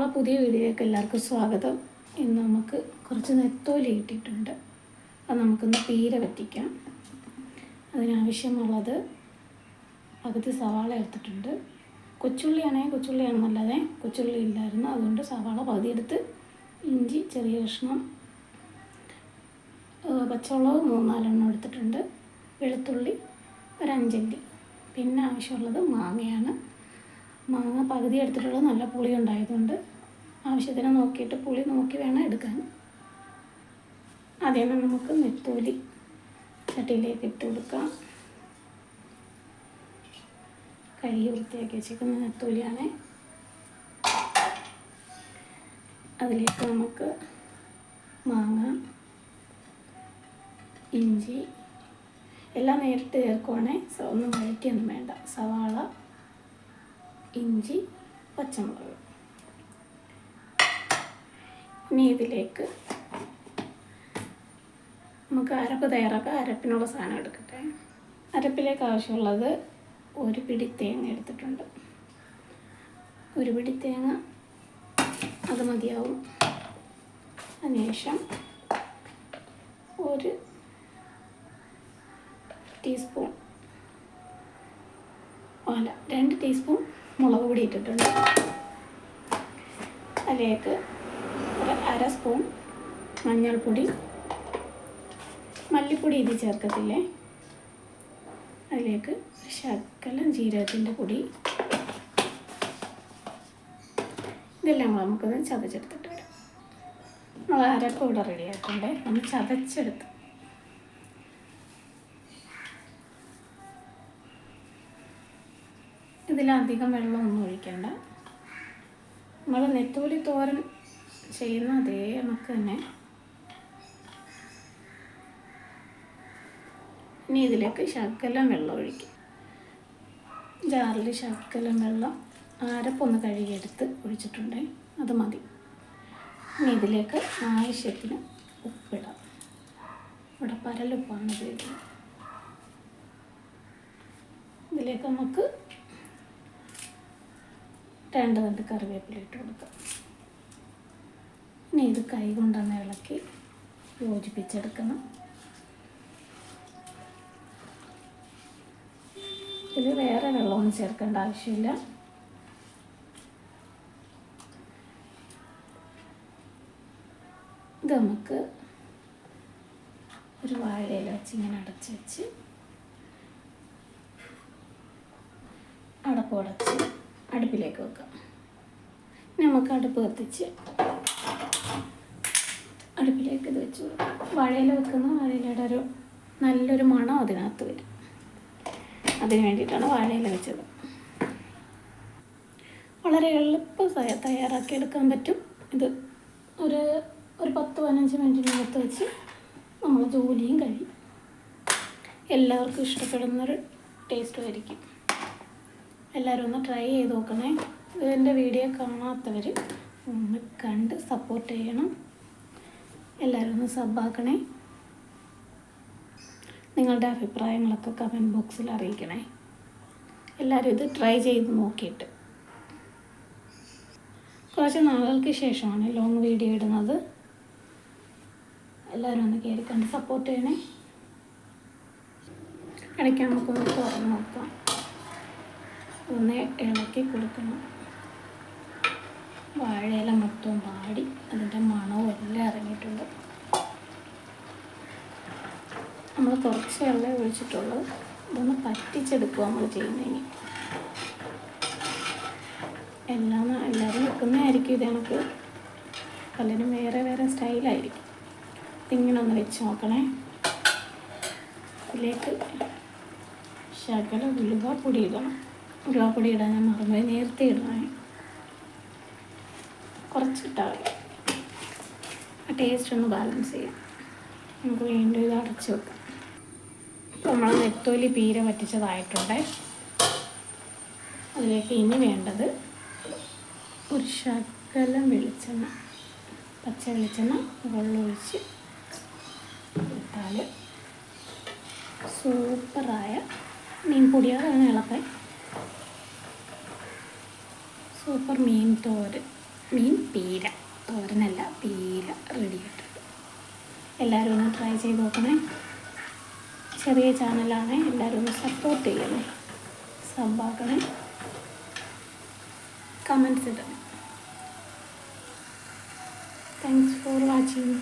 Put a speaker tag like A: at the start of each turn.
A: നമ്മളെ പുതിയ വീഡിയോയിലേക്ക് എല്ലാവർക്കും സ്വാഗതം. ഇന്ന് നമുക്ക് കുറച്ച് നെത്തോലി കിട്ടിയിട്ടുണ്ട്. അത് നമുക്കൊന്ന് പീര വറ്റിക്കാം. അതിനാവശ്യമുള്ളത് പകുതി സവാള എടുത്തിട്ടുണ്ട്. കൊച്ചുള്ളിയാണെങ്കിൽ കൊച്ചുള്ളിയാണ് നല്ലത്. കൊച്ചുള്ളി ഇല്ലായിരുന്നു, അതുകൊണ്ട് സവാള പകുതി എടുത്ത്, ഇഞ്ചി ചെറിയ കഷ്ണം, പച്ചമുളക് 3-4 എടുത്തിട്ടുണ്ട്, വെളുത്തുള്ളി ഒരു 5 അല്ലി. പിന്നെ ആവശ്യമുള്ളത് മാങ്ങയാണ്. മാങ്ങ പകുതി എടുത്തിട്ടുള്ളത് നല്ല പുളി ഉണ്ടായതുകൊണ്ട് ആവശ്യത്തിന് നോക്കിയിട്ട് പുളി നോക്കി വേണം എടുക്കാൻ. ആദ്യം നമുക്ക് നെത്തോലി ചട്ടിയിലേക്ക് ഇട്ട് കൊടുക്കാം. കഴുകി വൃത്തിയാക്കി വെച്ചിരിക്കുന്ന നെത്തോലിയാണ്. അതിലേക്ക് നമുക്ക് മാങ്ങ, ഇഞ്ചി എല്ലാം നേരിട്ട് ചേർക്കുവാണെങ്കിൽ ഒന്നും വഴറ്റിയൊന്നും വേണ്ട. സവാള, ഇഞ്ചി, പച്ചമുളക്. ഇനി ഇതിലേക്ക് നമുക്ക് അരപ്പ് തയ്യാറാക്കാം. അരപ്പിനുള്ള സാധനം എടുക്കട്ടെ. അരപ്പിലേക്ക് ആവശ്യമുള്ളത് 1 പിടി തേങ്ങ എടുത്തിട്ടുണ്ട്. 1 പിടി തേങ്ങ അത് മതിയാവും. അതിനുശേഷം 1 ടീസ്പൂൺ 2 ടീസ്പൂൺ മുളക് പൊടി ഇട്ടിട്ടുണ്ട്. അതിലേക്ക് 1/2 സ്പൂൺ മഞ്ഞൾപ്പൊടി, മല്ലിപ്പൊടി ഇത് ചേർക്കത്തില്ലേ. അതിലേക്ക് ശകലം ജീരകത്തിൻ്റെ പൊടി. ഇതെല്ലാം നമുക്കൊന്ന് ചതച്ചെടുത്തിട്ട് വരാം. നമ്മൾ അരപ്പ് ഇവിടെ റെഡി ആയിട്ടുണ്ട്. നമ്മൾ ചതച്ചെടുത്ത് ഇതിലധികം വെള്ളമൊന്നും ഒഴിക്കണ്ട. നമ്മൾ നെത്തോലി തോരൻ ചെയ്യുന്ന അതേ കണക്ക് തന്നെ. ഇനി ഇതിലേക്ക് ശകലം വെള്ളം ഒഴിക്കും. ജാറിൽ ശകലം വെള്ളം അരപ്പൊന്ന് കഴുകിയെടുത്ത് ഒഴിച്ചിട്ടുണ്ട്, അത് മതി. ഇനി ഇതിലേക്ക് ആവശ്യത്തിന് ഉപ്പിടാം. ഇവിടെ പരലുപ്പാണ് ഉപയോഗിക്കുന്നത്. ഇതിലേക്ക് നമുക്ക് 2 തണ്ട് കറിവേപ്പില ഇട്ട് കൊടുക്കാം. ഇനി ഇത് കൈ കൊണ്ടൊന്ന് ഇളക്കി യോജിപ്പിച്ചെടുക്കണം. ഇതിൽ വേറെ വെള്ളമൊന്നും ചേർക്കേണ്ട ആവശ്യമില്ല. ഇത് നമുക്ക് ഒരു വാഴയില വെച്ച് ഇങ്ങനെ അടച്ച് വെച്ച് അടച്ച് അടുപ്പിലേക്ക് വെക്കാം. നമുക്ക് അടുപ്പ് കത്തിച്ച് അടുപ്പിലേക്ക് ഇത് വെച്ച് കൊടുക്കാം. വാഴയില വെക്കുന്ന വാഴയിലയുടെ നല്ലൊരു മണം അതിനകത്ത് വരും. അതിന് വേണ്ടിയിട്ടാണ് വാഴയില വെച്ചത്. വളരെ എളുപ്പം തയ്യാറാക്കി എടുക്കാൻ പറ്റും. ഇത് ഒരു 10-15 മിനിറ്റിനകത്ത് വെച്ച് നമ്മൾ ജോലിയും കഴിയും. എല്ലാവർക്കും ഇഷ്ടപ്പെടുന്നൊരു ടേസ്റ്റും ആയിരിക്കും. എല്ലാവരും ഒന്ന് ട്രൈ ചെയ്ത് നോക്കണേ. ഇതിൻ്റെ വീഡിയോ കാണാത്തവർ ഒന്ന് കണ്ട് സപ്പോർട്ട് ചെയ്യണം. എല്ലാവരും ഒന്ന് സബ്ബാക്കണേ. നിങ്ങളുടെ അഭിപ്രായങ്ങളൊക്കെ കമൻറ്റ് ബോക്സിൽ അറിയിക്കണേ. എല്ലാവരും ഇത് ട്രൈ ചെയ്ത് നോക്കിയിട്ട്. കുറച്ച് നാളുകൾക്ക് ശേഷമാണ് ലോങ് വീഡിയോ ഇടുന്നത്. എല്ലാവരും ഒന്ന് കയറി കണ്ട് സപ്പോർട്ട് ചെയ്യണേ. ഇടയ്ക്ക് നമുക്കൊന്ന് തുറന്ന് നോക്കാം. ഒന്ന് ഇളക്കി കൊടുക്കണം. വാഴയില മൊത്തം വാടി അതിൻ്റെ മണവും എല്ലാം ഇറങ്ങിയിട്ടുണ്ട്. നമ്മൾ കുറച്ച് വെള്ളം ഒഴിച്ചിട്ടുള്ളൂ. ഇതൊന്ന് പറ്റിച്ചെടുക്കുക നമ്മൾ ചെയ്യുന്നതിന്. എല്ലാവരും വെക്കുന്നതായിരിക്കും ഇത് കണക്ക്. പലരും വേറെ വേറെ സ്റ്റൈലായിരിക്കും. ഇതിങ്ങനെ ഒന്ന് വെച്ച് നോക്കണേ. ഇതിലേക്ക് ശകലം ഉലുവാപ്പൊടി ഇടണം. ഉലുവാപ്പൊടി ഇടാൻ ഞാൻ മറന്നുപോയി, നേരത്തെ ഇടണേ. കുറച്ചിട്ടാൽ മതി. ആ ടേസ്റ്റ് ഒന്ന് ബാലൻസ് ചെയ്യാം. നമുക്ക് വീണ്ടും ഇത് അടച്ച് വെക്കാം. ഇപ്പോൾ നമ്മൾ നെത്തോലി പീര വറ്റിച്ചതായിട്ടുണ്ട്. അതിലേക്ക് ഇനി വേണ്ടത് ഒരു ശകലം വെളിച്ചെണ്ണ, പച്ച വെളിച്ചെണ്ണ വെള്ളമൊഴിച്ച് ഇട്ടാൽ സൂപ്പറായ മീൻ പൊടിയാണ് ഇളക്കാൻ. സൂപ്പർ മീൻ തോരൻ മീൻ പീര, തോരനല്ല പീര റെഡി ആയിട്ടുണ്ട്. എല്ലാവരും ഒന്ന് ട്രൈ ചെയ്ത് നോക്കണേ. ചെറിയ ചാനലാണ്, എല്ലാവരും ഒന്ന് സപ്പോർട്ട് ചെയ്യണേ, സബ്ബാക്കണേ, കമൻറ്റ്സ് ഇടണേ. Thanks for watching.